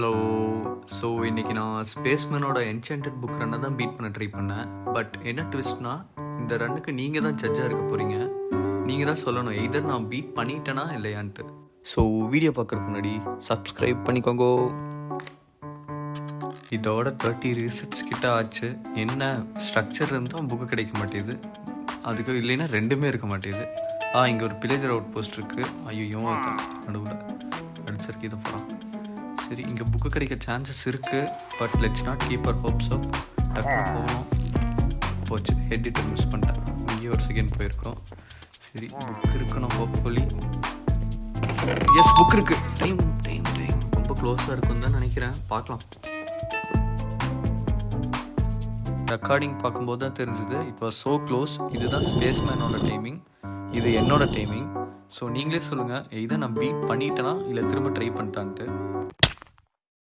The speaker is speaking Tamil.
ஹலோ. ஸோ இன்றைக்கி நான் ஸ்பேஸ்மேனோட என்சேண்டட் புக் ரன்னை தான் பீட் பண்ண ட்ரை பண்ணேன். பட் என்ன ட்விஸ்ட்னா, இந்த ரன்னுக்கு நீங்கள் தான் ஜட்ஜாக இருக்க போகிறீங்க. நீங்கள் தான் சொல்லணும் எதர் நான் பீட் பண்ணிட்டேனா இல்லையான்ட்டு. ஸோ வீடியோ பார்க்குறதுக்கு முன்னாடி சப்ஸ்கிரைப் பண்ணிக்கோங்க. இதோட 30 ரீசர்ச் கிட்ட ஆச்சு. என்ன ஸ்ட்ரக்சர் இருந்தால் புக்கு கிடைக்க மாட்டேது, அதுக்கு இல்லைன்னா ரெண்டுமே இருக்க மாட்டேது. இங்கே ஒரு பிளேஜர் அவுட் போஸ்ட் இருக்குது. ஐயோ நடுவில் அடிச்சிருக்கு. இதை போகலாம். சரி, இங்கே புக்கு கிடைக்க சான்சஸ் இருக்குது. But let's not keep our hopes up. டக்குனு போகணும். போச்சு, ஹெட்டிட்டு மிஸ் பண்ணிட்டேன். இங்கே ஒரு செகண்ட் போயிருக்கோம். சரி, புக் இருக்கணும் ஹோப்ஃபுல்லி. எஸ், புக் இருக்குது. டைம் ரொம்ப க்ளோஸாக இருக்குன்னு தான் நினைக்கிறேன். பார்க்கலாம். ரெக்கார்டிங் பார்க்கும்போது தான் தெரிஞ்சுது இட் வாஸ் ஸோ க்ளோஸ். இதுதான் ஸ்பேஸ்மேனோட டைமிங், இது என்னோட டைமிங். ஸோ நீங்களே சொல்லுங்கள், இதை நான் பீட் பண்ணிட்டேனா இல்லை திரும்ப ட்ரை பண்ணிட்டான்ட்டு.